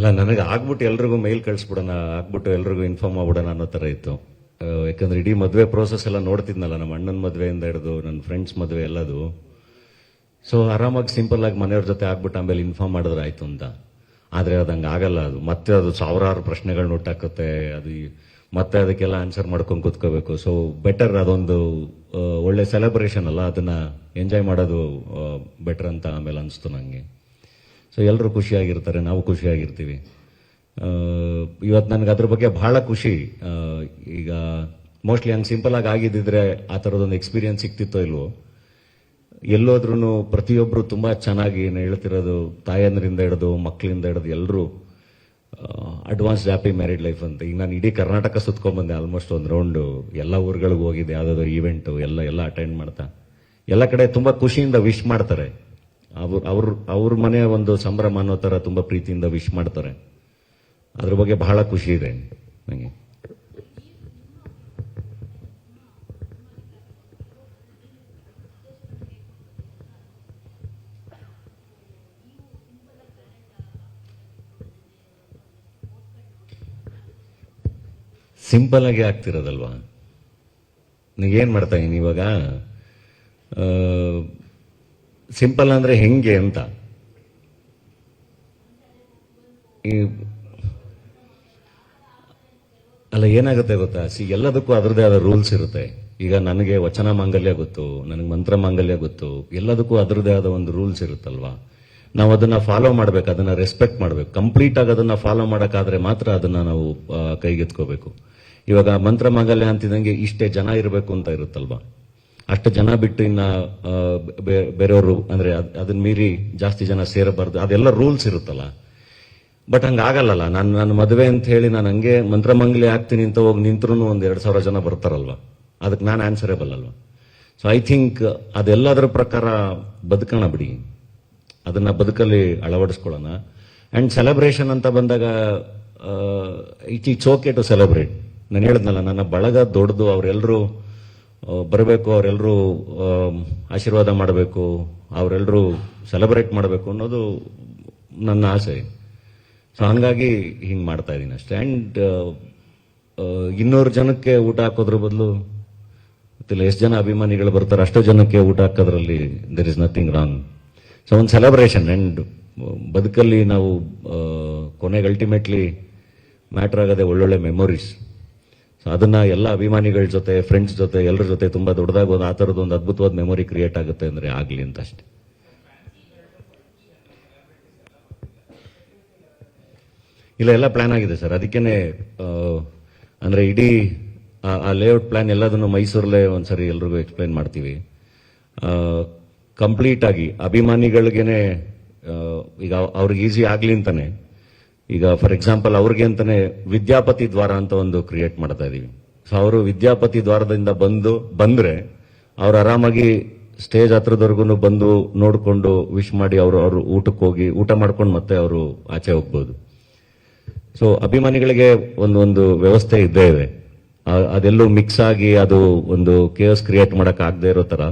ಅಲ್ಲ, ನನಗೆ ಆಗ್ಬಿಟ್ಟು ಎಲ್ರಿಗೂ ಮೇಲ್ ಕಳಿಸ್ಬಿಡೋಣ, ಆಗ್ಬಿಟ್ಟು ಎಲ್ರಿಗೂ ಇನ್ಫಾರ್ಮ್ ಆಗ್ಬಿಡೋಣ ಅನ್ನೋ ಥರ ಇತ್ತು. ಯಾಕಂದ್ರೆ ಇಡೀ ಮದುವೆ ಪ್ರೋಸೆಸ್ ಎಲ್ಲ ನೋಡ್ತಿದ್ನಲ್ಲ, ನಮ್ಮ ಅಣ್ಣನ ಮದುವೆಯಿಂದ ಹಿಡಿದು ನನ್ನ ಫ್ರೆಂಡ್ಸ್ ಮದುವೆ ಎಲ್ಲದು. ಸೊ ಆರಾಮಾಗಿ ಸಿಂಪಲ್ ಆಗಿ ಮನೆಯವ್ರ ಜೊತೆ ಆಗ್ಬಿಟ್ಟು ಆಮೇಲೆ ಇನ್ಫಾರ್ಮ್ ಮಾಡಿದ್ರೆ ಆಯ್ತು ಅಂತ. ಆದರೆ ಅದು ಹಂಗೆ ಆಗಲ್ಲ. ಅದು ಮತ್ತೆ ಅದು ಸಾವಿರಾರು ಪ್ರಶ್ನೆಗಳನ್ನ ಹುಟ್ಟಾಕತ್ತೆ. ಅದು ಮತ್ತೆ ಅದಕ್ಕೆಲ್ಲ ಆನ್ಸರ್ ಮಾಡ್ಕೊಂಡು ಕೂತ್ಕೋಬೇಕು. ಸೊ ಬೆಟರ್ ಅದೊಂದು ಒಳ್ಳೆ ಸೆಲೆಬ್ರೇಷನ್ ಅಲ್ಲ, ಅದನ್ನ ಎಂಜಾಯ್ ಮಾಡೋದು ಬೆಟರ್ ಅಂತ ಆಮೇಲೆ ಅನಿಸ್ತು ನನಗೆ. ಸೊ ಎಲ್ಲರೂ ಖುಷಿಯಾಗಿರ್ತಾರೆ, ನಾವು ಖುಷಿಯಾಗಿರ್ತೀವಿ. ಇವತ್ತು ನನಗೆ ಅದ್ರ ಬಗ್ಗೆ ಬಹಳ ಖುಷಿ. ಈಗ ಮೋಸ್ಟ್ಲಿ ಹಂಗೆ ಸಿಂಪಲ್ ಆಗಿ ಆಗಿದ್ದಿದ್ರೆ ಆ ಥರದೊಂದು ಎಕ್ಸ್ಪೀರಿಯನ್ಸ್ ಸಿಕ್ತಿತ್ತೋ ಇಲ್ವೋ. ಎಲ್ಲೋದ್ರೂ ಪ್ರತಿಯೊಬ್ಬರು ತುಂಬ ಚೆನ್ನಾಗಿ ಏನು ಹೇಳ್ತಿರೋದು, ತಾಯಂದ್ರಿಂದ ಹಿಡಿದು ಮಕ್ಕಳಿಂದ ಹಿಡಿದು ಎಲ್ಲರೂ ಅಡ್ವಾನ್ಸ್ ಹ್ಯಾಪಿ ಮ್ಯಾರಿಡ್ ಲೈಫ್ ಅಂತ. ಈಗ ನಾನು ಇಡೀ ಕರ್ನಾಟಕ ಸುತ್ಕೊಂಡ್ಬಂದೆ, ಆಲ್ಮೋಸ್ಟ್ ಒಂದು ರೌಂಡು ಎಲ್ಲ ಊರುಗಳಿಗೂ ಹೋಗಿದ್ದೆ, ಯಾವುದಾದ್ರು ಈವೆಂಟು ಎಲ್ಲ ಅಟೆಂಡ್ ಮಾಡ್ತಾ ಎಲ್ಲ ಕಡೆ ತುಂಬ ಖುಷಿಯಿಂದ ವಿಶ್ ಮಾಡ್ತಾರೆ. ಅವ್ರ ಮನೆಯ ಒಂದು ಸಂಭ್ರಮ ಅನ್ನೋ ಥರ ತುಂಬ ಪ್ರೀತಿಯಿಂದ ವಿಶ್ ಮಾಡ್ತಾರೆ. ಅದ್ರ ಬಗ್ಗೆ ಬಹಳ ಖುಷಿ ಇದೆ ನನಗೆ. ಸಿಂಪಲ್ ಆಗಿ ಆಗ್ತಿರೋದಲ್ವಾ. ನೀವೇನ್ ಮಾಡ್ತಾ ಇದೀನಿ ಇವಾಗ, ಸಿಂಪಲ್ ಅಂದ್ರೆ ಹೆಂಗೆ ಅಂತ. ಅಲ್ಲ, ಏನಾಗುತ್ತೆ ಗೊತ್ತಾ, ಎಲ್ಲದಕ್ಕೂ ಅದರದೇ ಆದ ರೂಲ್ಸ್ ಇರುತ್ತೆ. ಈಗ ನನಗೆ ವಚನ ಮಾಂಗಲ್ಯ ಗೊತ್ತು, ನನಗೆ ಮಂತ್ರ ಮಾಂಗಲ್ಯ ಗೊತ್ತು, ಎಲ್ಲದಕ್ಕೂ ಅದರದೇ ಆದ ಒಂದು ರೂಲ್ಸ್ ಇರುತ್ತಲ್ವಾ. ನಾವು ಅದನ್ನ ಫಾಲೋ ಮಾಡ್ಬೇಕು, ಅದನ್ನ ರೆಸ್ಪೆಕ್ಟ್ ಮಾಡ್ಬೇಕು. ಕಂಪ್ಲೀಟ್ ಆಗಿ ಅದನ್ನ ಫಾಲೋ ಮಾಡೋಕ್ಕಾದ್ರೆ ಮಾತ್ರ ಅದನ್ನ ನಾವು ಕೈಗೆತ್ಕೋಬೇಕು. ಇವಾಗ ಮಂತ್ರ ಮಾಂಗಲ್ಯ ಅಂತಿದಂಗೆ ಇಷ್ಟೇ ಜನ ಇರಬೇಕು ಅಂತ ಇರುತ್ತಲ್ವಾ, ಅಷ್ಟು ಜನ ಬಿಟ್ಟು ಇನ್ನ ಬೇರೆಯವರು ಅಂದ್ರೆ ಅದನ್ನ ಮೀರಿ ಜಾಸ್ತಿ ಜನ ಸೇರಬಾರ್ದು, ಅದೆಲ್ಲ ರೂಲ್ಸ್ ಇರುತ್ತಲ್ಲ. ಬಟ್ ಹಂಗಾಗಲ್ಲ. ನನ್ನ ಮದುವೆ ಅಂತ ಹೇಳಿ ನಾನು ಹಂಗೆ ಮಂತ್ರಮಂಗಲಿ ಆಗ್ತೀನಿ ಅಂತ ಹೋಗಿ ನಿಂತ್ರು ಒಂದು 2,000 ಜನ ಬರ್ತಾರಲ್ವಾ, ಅದಕ್ಕೆ ನಾನು ಆನ್ಸರೇಬಲ್ ಅಲ್ವಾ. ಸೊ ಐ ಥಿಂಕ್ ಅದೆಲ್ಲದರ ಪ್ರಕಾರ ಬದುಕೋಣ ಬಿಡಿ, ಅದನ್ನ ಬದುಕಲ್ಲಿ ಅಳವಡಿಸ್ಕೊಳ್ಳೋಣ. ಅಂಡ್ ಸೆಲೆಬ್ರೇಷನ್ ಅಂತ ಬಂದಾಗ ಇಟ್ಸ್ ಓಕೆ ಟು ಸೆಲೆಬ್ರೇಟ್. ನಾನು ಹೇಳಿದ್ನಲ್ಲ, ನನ್ನ ಬಳಗ ದೊಡ್ಡದು, ಅವರೆಲ್ಲರೂ ಬರಬೇಕು, ಅವರೆಲ್ಲರೂ ಆಶೀರ್ವಾದ ಮಾಡಬೇಕು, ಅವರೆಲ್ಲರೂ ಸೆಲೆಬ್ರೇಟ್ ಮಾಡಬೇಕು ಅನ್ನೋದು ನನ್ನ ಆಸೆ. ಸೊ ಹಂಗಾಗಿ ಹಿಂಗೆ ಮಾಡ್ತಾ ಇದ್ದೀನಿ ಅಷ್ಟೇ. ಅಂಡ್ 200 ಜನಕ್ಕೆ ಊಟ ಹಾಕೋದ್ರ ಬದಲು ಗೊತ್ತಿಲ್ಲ ಎಷ್ಟು ಜನ ಅಭಿಮಾನಿಗಳು ಬರ್ತಾರೆ, ಅಷ್ಟೋ ಜನಕ್ಕೆ ಊಟ ಹಾಕೋದ್ರಲ್ಲಿ there is nothing wrong. So ಒಂದು ಸೆಲೆಬ್ರೇಷನ್. ಅಂಡ್ ಬದುಕಲ್ಲಿ ನಾವು ಕೊನೆಗೆ ಅಲ್ಟಿಮೇಟ್ಲಿ ಮ್ಯಾಟರ್ ಆಗೋದೇ ಒಳ್ಳೊಳ್ಳೆ ಮೆಮೊರೀಸ್. ಸೊ ಅದನ್ನ ಎಲ್ಲ ಅಭಿಮಾನಿಗಳ ಜೊತೆ, ಫ್ರೆಂಡ್ಸ್ ಜೊತೆ, ಎಲ್ಲರ ಜೊತೆ ತುಂಬಾ ದೊಡ್ಡದಾಗಿ ಒಂದು ಆ ಥರದ್ದು ಒಂದು ಅದ್ಭುತವಾದ ಮೆಮೊರಿ ಕ್ರಿಯೇಟ್ ಆಗುತ್ತೆ ಅಂದ್ರೆ ಆಗ್ಲಿ ಅಂತ ಅಷ್ಟೇ. ಇಲ್ಲ, ಎಲ್ಲ ಪ್ಲಾನ್ ಆಗಿದೆ ಸರ್. ಅದಕ್ಕೇನೆ ಅಂದ್ರೆ ಇಡೀ ಆ ಲೇಔಟ್ ಪ್ಲಾನ್ ಎಲ್ಲದನ್ನು ಮೈಸೂರಲ್ಲೇ ಒಂದ್ಸರಿ ಎಲ್ರಿಗೂ ಎಕ್ಸ್ಪ್ಲೈನ್ ಮಾಡ್ತೀವಿ. ಕಂಪ್ಲೀಟ್ ಆಗಿ ಅಭಿಮಾನಿಗಳಿಗೇನೆ ಈಗ ಅವ್ರಿಗೆ ಈಸಿ ಆಗ್ಲಿ ಅಂತಾನೆ, ಈಗ ಫಾರ್ ಎಕ್ಸಾಂಪಲ್ ಅವ್ರಿಗೆ ಅಂತಾನೆ ವಿದ್ಯಾಪತಿ ದ್ವಾರ ಅಂತ ಒಂದು ಕ್ರಿಯೇಟ್ ಮಾಡ್ತಾ ಇದೀವಿ. ಸೊ ಅವರು ವಿದ್ಯಾಪತಿ ದ್ವಾರದಿಂದ ಬಂದ್ರೆ ಅವ್ರು ಆರಾಮಾಗಿ ಸ್ಟೇಜ್ ಹತ್ರದವರೆಗೂ ಬಂದು ನೋಡ್ಕೊಂಡು ವಿಶ್ ಮಾಡಿ ಅವರು ಊಟಕ್ಕೆ ಹೋಗಿ ಊಟ ಮಾಡ್ಕೊಂಡು ಮತ್ತೆ ಅವರು ಆಚೆ ಹೋಗ್ಬೋದು. ಸೊ ಅಭಿಮಾನಿಗಳಿಗೆ ಒಂದು ವ್ಯವಸ್ಥೆ ಇದ್ದೇ ಇದೆ. ಅದೆಲ್ಲೂ ಮಿಕ್ಸ್ ಆಗಿ ಅದು ಒಂದು ಕೇಸ್ ಕ್ರಿಯೇಟ್ ಮಾಡಕ್ ಆಗದೆ ಇರೋ ತರ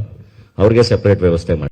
ಅವ್ರಿಗೆ ಸೆಪರೇಟ್ ವ್ಯವಸ್ಥೆ ಮಾಡಿ.